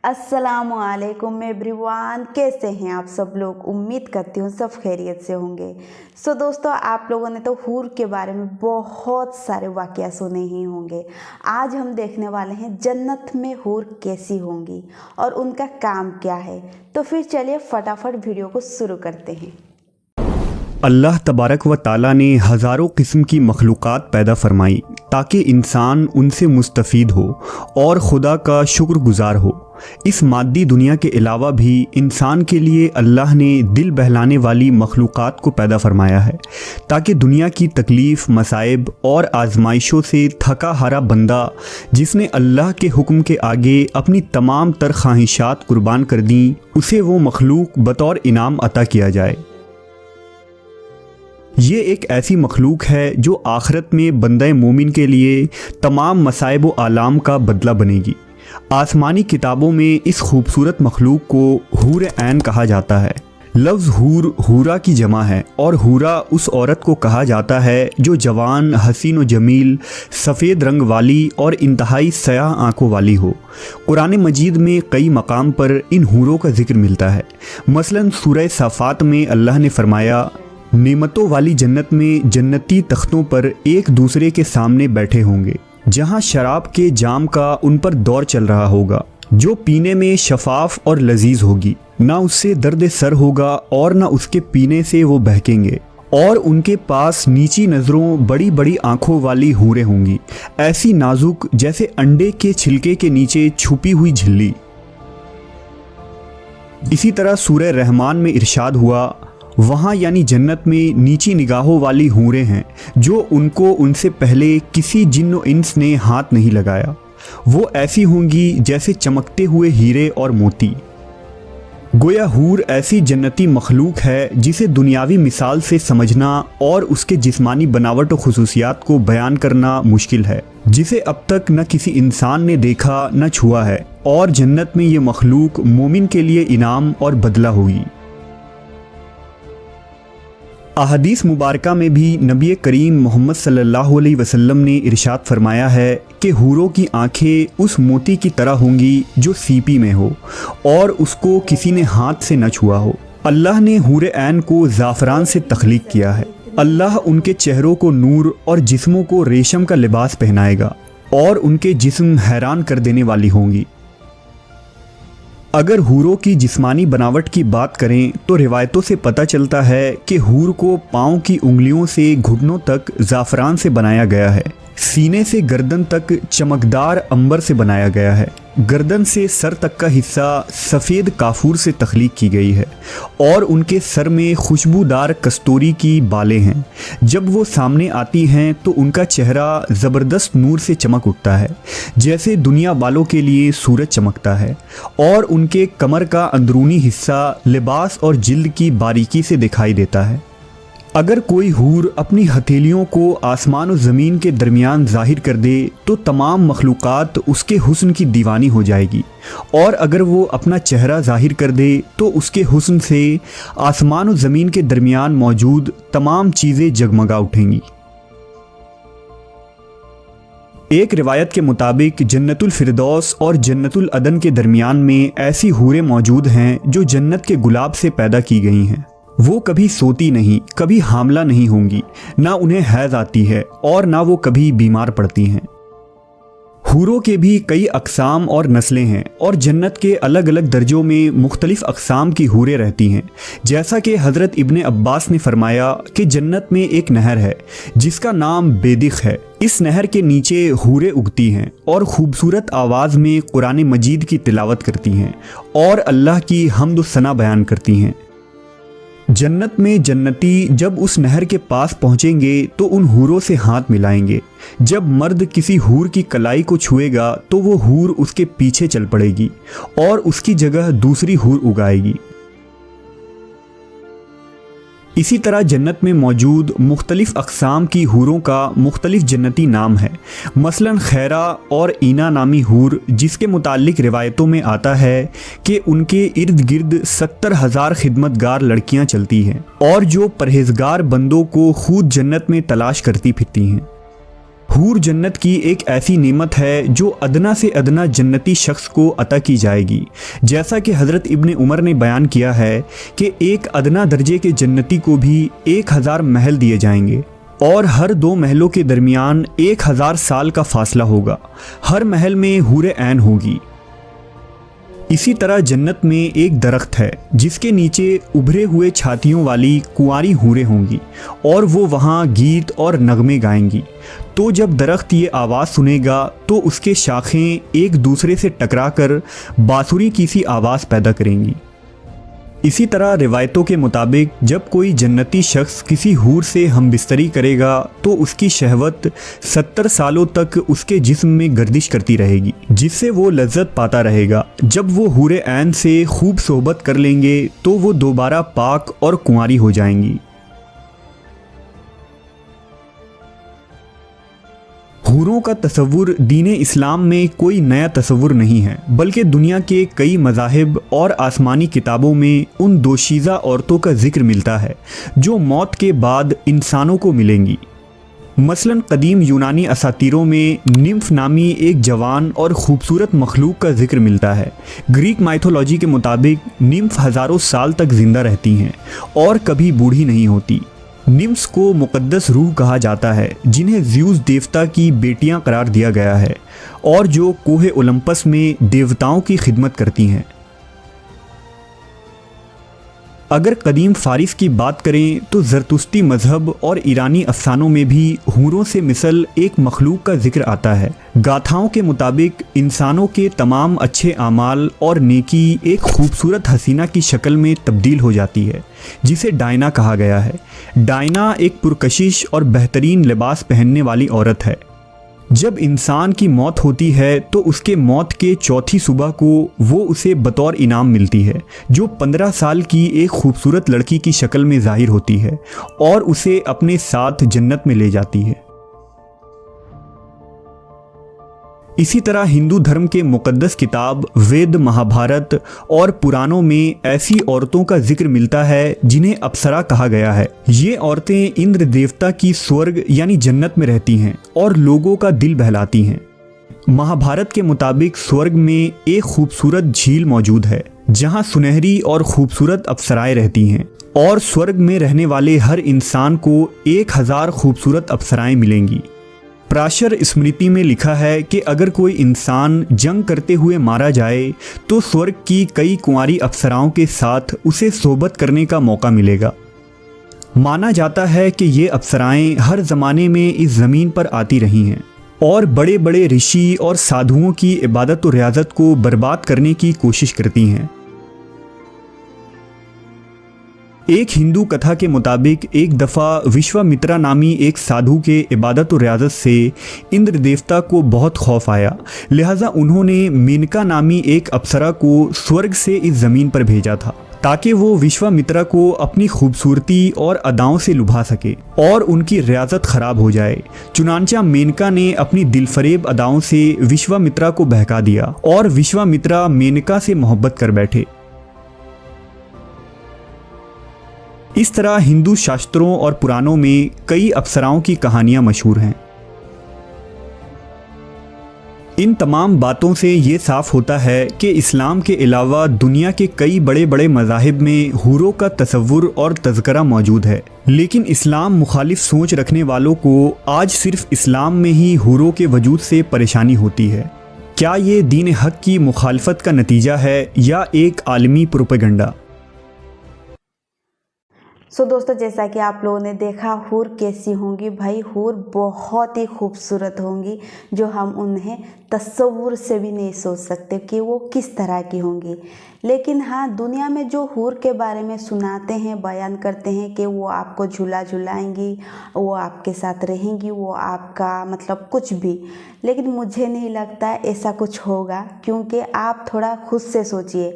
अस्सलामुअलैकुम एवरीवन, कैसे हैं आप सब लोग। उम्मीद करती हूँ सब खैरियत से होंगे। सो दोस्तों, आप लोगों ने तो हूर के बारे में बहुत सारे वाक़या सुने ही होंगे। आज हम देखने वाले हैं जन्नत में हूर कैसी होंगी और उनका काम क्या है। तो फिर चलिए फटाफट वीडियो को शुरू करते हैं। अल्लाह तबारक व ताला ने हज़ारों किस्म की मखलूक़ात पैदा फरमाई ताकि इंसान उनसे मुस्तफ़ीद हो और खुदा का शुक्रगुज़ार हो। इस मादी दुनिया के अलावा भी इंसान के लिए अल्लाह ने दिल बहलाने वाली मखलूक़ात को पैदा फरमाया है ताकि दुनिया की तकलीफ़, मसाइब और आजमाइशों से थका हारा बंदा जिसने अल्लाह के हुक्म के आगे अपनी तमाम तर ख्वाहिशात कुर्बान कर दी, उसे वो मखलूक बतौर इनाम अता किया जाए। ये एक ऐसी मखलूक है जो आखिरत में बंदे मोमिन के लिए तमाम मसाइब व आलाम का बदला बनेगी। आसमानी किताबों में इस खूबसूरत मखलूक को हूर ऐन कहा जाता है। लफ्ज़ हूर हूरा की जमा है और हूरा उस औरत को कहा जाता है जो जवान, हसीन व जमील, सफ़ेद रंग वाली और इंतहाई सयाह आँखों वाली हो। कुरान मजीद में कई मकाम पर इन हूरों का जिक्र मिलता है। मसलन सूरह साफ़ात में अल्लाह ने फरमाया, नेमतों वाली जन्नत में जन्नती तख्तों पर एक दूसरे के सामने बैठे होंगे, जहां शराब के जाम का उन पर दौर चल रहा होगा, जो पीने में शफाफ और लजीज होगी। ना उससे दर्द सर होगा और ना उसके पीने से वो बहकेंगे। और उनके पास नीची नज़रों, बड़ी बड़ी आंखों वाली हूरें होंगी, ऐसी नाजुक जैसे अंडे के छिलके के नीचे छुपी हुई झिल्ली। इसी तरह सूरह रहमान में इरशाद हुआ, वहाँ यानी जन्नत में नीची निगाहों वाली हूरें हैं जो उनको उनसे पहले किसी जिन्न व इंस ने हाथ नहीं लगाया। वो ऐसी होंगी जैसे चमकते हुए हीरे और मोती। गोया हूर ऐसी जन्नती मखलूक है जिसे दुनियावी मिसाल से समझना और उसके जिस्मानी बनावट और खुसूसियात को बयान करना मुश्किल है, जिसे अब तक न किसी इंसान ने देखा न छुआ है। और जन्नत में ये मखलूक मोमिन के लिए इनाम और बदला होगी। अहदीस मुबारका में भी नबी करीम मोहम्मद सल्लल्लाहु अलैहि वसल्लम ने इरशाद फरमाया है कि हूरों की आंखें उस मोती की तरह होंगी जो सीपी में हो और उसको किसी ने हाथ से न छुआ हो। अल्लाह ने हूर ऐन को ज़ाफ़रान से तख्लीक किया है। अल्लाह उनके चेहरों को नूर और जिस्मों को रेशम का लिबास पहनाएगा और उनके जिस्म हैरान कर देने वाली होंगी। अगर हूरों की जिस्मानी बनावट की बात करें तो रिवायतों से पता चलता है कि हूर को पाँव की उंगलियों से घुटनों तक ज़ाफ़रान से बनाया गया है। सीने से गर्दन तक चमकदार अंबर से बनाया गया है। गर्दन से सर तक का हिस्सा सफ़ेद काफूर से तख्लीक की गई है और उनके सर में खुशबूदार कस्तूरी की बालें हैं। जब वो सामने आती हैं तो उनका चेहरा ज़बरदस्त नूर से चमक उठता है, जैसे दुनिया वालों के लिए सूरज चमकता है। और उनके कमर का अंदरूनी हिस्सा लिबास और जिल्द की बारीकी से दिखाई देता है। अगर कोई हूर अपनी हथेलियों को आसमान और ज़मीन के दरमियान ज़ाहिर कर दे तो तमाम मखलूक़ात उसके हुस्न की दीवानी हो जाएगी, और अगर वो अपना चेहरा ज़ाहिर कर दे तो उसके हुस्न से आसमान और ज़मीन के दरमियान मौजूद तमाम चीज़ें जगमगा उठेंगी। एक रिवायत के मुताबिक जन्नतुल फिरदौस और जन्नतुल अदन के दरमियान में ऐसी हूरें मौजूद हैं जो जन्नत के गुलाब से पैदा की गई हैं। वो कभी सोती नहीं, कभी हामला नहीं होंगी, ना उन्हें हैज़ आती है और ना वो कभी बीमार पड़ती हैं। हूरों के भी कई अक़साम और नस्लें हैं और जन्नत के अलग अलग दर्जों में मुख्तलिफ़ अक़साम की हूरें रहती हैं। जैसा कि हज़रत इब्ने अब्बास ने फरमाया कि जन्नत में एक नहर है जिसका नाम बेदिख है। इस नहर के नीचे हूरें उगती हैं और ख़ूबसूरत आवाज़ में कुरान मजीद की तिलावत करती हैं और अल्लाह की हम्द व सना बयान करती हैं। जन्नत में जन्नती जब उस नहर के पास पहुंचेंगे तो उन हूरों से हाथ मिलाएंगे। जब मर्द किसी हूर की कलाई को छुएगा तो वो हूर उसके पीछे चल पड़ेगी और उसकी जगह दूसरी हूर उगाएगी। इसी तरह जन्नत में मौजूद मुख्तलिफ़ अक़साम की हूरों का मुख्तलिफ़ जन्नती नाम है। मसलन खैरा और ईना नामी हूर, जिसके मुताल्लिक रिवायतों में आता है कि उनके इर्द गिर्द 70,000 खिदमतगार लड़कियां चलती हैं और जो परहेजगार बंदों को खुद जन्नत में तलाश करती फिरती हैं। हूर जन्नत की एक ऐसी नेमत है जो अदना से अदना जन्नती शख्स को अता की जाएगी। जैसा कि हज़रत इब्ने उमर ने बयान किया है कि एक अदना दर्जे के जन्नती को भी 1000 महल दिए जाएंगे और हर 2 महलों के दरमियान 1000 साल का फासला होगा। हर महल में हूर ऐन होगी। इसी तरह जन्नत में एक दरख्त है जिसके नीचे उभरे हुए छातियों वाली कुंवारी हूरें होंगी और वो वहाँ गीत और नगमे गाएंगी। तो जब दरख्त ये आवाज़ सुनेगा तो उसके शाखें एक दूसरे से टकराकर बांसुरी की सी आवाज़ पैदा करेंगी। इसी तरह रिवायतों के मुताबिक जब कोई जन्नती शख्स किसी हूर से हमबिस्तरी करेगा तो उसकी शहवत 70 सालों तक उसके जिस्म में गर्दिश करती रहेगी, जिससे वो लज्जत पाता रहेगा। जब वो हूर ऐन से खूब सोहबत कर लेंगे तो वो दोबारा पाक और कुंवारी हो जाएंगी। हूरों का तसव्वुर दीन इस्लाम में कोई नया तसव्वुर नहीं है, बल्कि दुनिया के कई मज़ाहिब और आसमानी किताबों में उन दोशीज़ा औरतों का जिक्र मिलता है जो मौत के बाद इंसानों को मिलेंगी। मसलन कदीम यूनानी असातीरों में निम्फ नामी एक जवान और ख़ूबसूरत मखलूक का जिक्र मिलता है। ग्रीक माइथोलॉजी के मुताबिक निम्फ हज़ारों साल तक ज़िंदा रहती हैं और कभी बूढ़ी नहीं होती। निम्फ्स को मुक़द्दस रूह कहा जाता है जिन्हें ज़्यूस देवता की बेटियां करार दिया गया है और जो कोहे ओलंपस में देवताओं की खिदमत करती हैं। अगर कदीम फ़ारिस की बात करें तो ज़रतुश्ती मज़हब और ईरानी अफ़सानों में भी हूरों से मिसल एक मखलूक का जिक्र आता है। गाथाओं के मुताबिक इंसानों के तमाम अच्छे आमाल और नेकी एक खूबसूरत हसीना की शक्ल में तब्दील हो जाती है जिसे डायना कहा गया है। डायना एक पुरकशिश और बेहतरीन लिबास पहनने वाली औरत है। जब इंसान की मौत होती है तो उसके मौत के चौथी सुबह को वो उसे बतौर इनाम मिलती है जो 15 साल की एक खूबसूरत लड़की की शक्ल में ज़ाहिर होती है और उसे अपने साथ जन्नत में ले जाती है। इसी तरह हिंदू धर्म के मुक़द्दस किताब वेद, महाभारत और पुराणों में ऐसी औरतों का जिक्र मिलता है जिन्हें अप्सरा कहा गया है। ये औरतें इंद्र देवता की स्वर्ग यानी जन्नत में रहती हैं और लोगों का दिल बहलाती हैं। महाभारत के मुताबिक स्वर्ग में एक खूबसूरत झील मौजूद है जहाँ सुनहरी और खूबसूरत अप्सराएं रहती हैं और स्वर्ग में रहने वाले हर इंसान को 1000 खूबसूरत अप्सराएं मिलेंगी। प्राशर स्मृति में लिखा है कि अगर कोई इंसान जंग करते हुए मारा जाए तो स्वर्ग की कई कुंवारी अप्सराओं के साथ उसे सोहबत करने का मौका मिलेगा। माना जाता है कि ये अप्सराएं हर ज़माने में इस ज़मीन पर आती रही हैं और बड़े बड़े ऋषि और साधुओं की इबादत और रियाजत को बर्बाद करने की कोशिश करती हैं। एक हिंदू कथा के मुताबिक एक दफ़ा विश्वामित्रा नामी एक साधु के इबादत और रियाजत से इंद्र देवता को बहुत खौफ आया, लिहाजा उन्होंने मेनका नामी एक अप्सरा को स्वर्ग से इस ज़मीन पर भेजा था ताकि वो विश्वामित्रा को अपनी खूबसूरती और अदाओं से लुभा सके और उनकी रियाजत ख़राब हो जाए। चुनांचा मेनका ने अपनी दिलफरेब अदाओं से विश्वामित्रा को बहका दिया और विश्वामित्रा मेनका से मोहब्बत कर बैठे। इस तरह हिंदू शास्त्रों और पुराणों में कई अप्सराओं की कहानियां मशहूर हैं। इन तमाम बातों से ये साफ होता है कि इस्लाम के अलावा दुनिया के कई बड़े बड़े मज़ाहिब में हूरों का तसव्वुर और तज़किरा मौजूद है, लेकिन इस्लाम मुखालिफ सोच रखने वालों को आज सिर्फ इस्लाम में ही हूरों के वजूद से परेशानी होती है। क्या ये दीन हक की मुखालफत का नतीजा है या एक आलमी प्रोपेगेंडा? दोस्तों, जैसा कि आप लोगों ने देखा हूर कैसी होंगी। भाई हूर बहुत ही खूबसूरत होंगी जो हम उन्हें तस्वुर से भी नहीं सोच सकते कि वो किस तरह की होंगी। लेकिन हाँ, दुनिया में जो हूर के बारे में सुनाते हैं, बयान करते हैं कि वो आपको झूला झुलाएंगी, वो आपके साथ रहेंगी, वो आपका मतलब कुछ भी, लेकिन मुझे नहीं लगता ऐसा कुछ होगा। क्योंकि आप थोड़ा खुद से सोचिए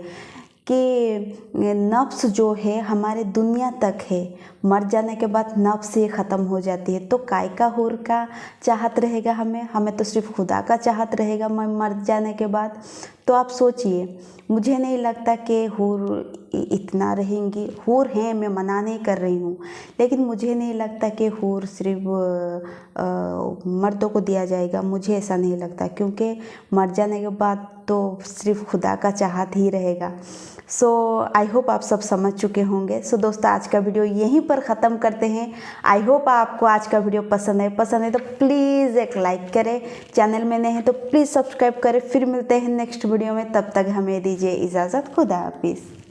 कि नफ्स जो है हमारे दुनिया तक है, मर जाने के बाद नफ्स ही ख़त्म हो जाती है, तो काय का हूर का चाहत रहेगा हमें तो सिर्फ खुदा का चाहत रहेगा मर जाने के बाद। तो आप सोचिए, मुझे नहीं लगता कि हूर इतना रहेंगी। हूर हैं, मैं मना नहीं कर रही हूँ, लेकिन मुझे नहीं लगता कि हूर सिर्फ मर्दों को दिया जाएगा। मुझे ऐसा नहीं लगता, क्योंकि मर जाने के बाद तो सिर्फ खुदा का चाहत ही रहेगा। सो आई होप आप सब समझ चुके होंगे। सो दोस्तों, आज का वीडियो यहीं पर ख़त्म करते हैं। आई होप आपको आज का वीडियो पसंद है तो प्लीज़ एक लाइक करें, चैनल में नए हैं तो प्लीज़ सब्सक्राइब करें। फिर मिलते हैं नेक्स्ट वीडियो में, तब तक हमें दीजिए इजाज़त। खुदा हाफिज़।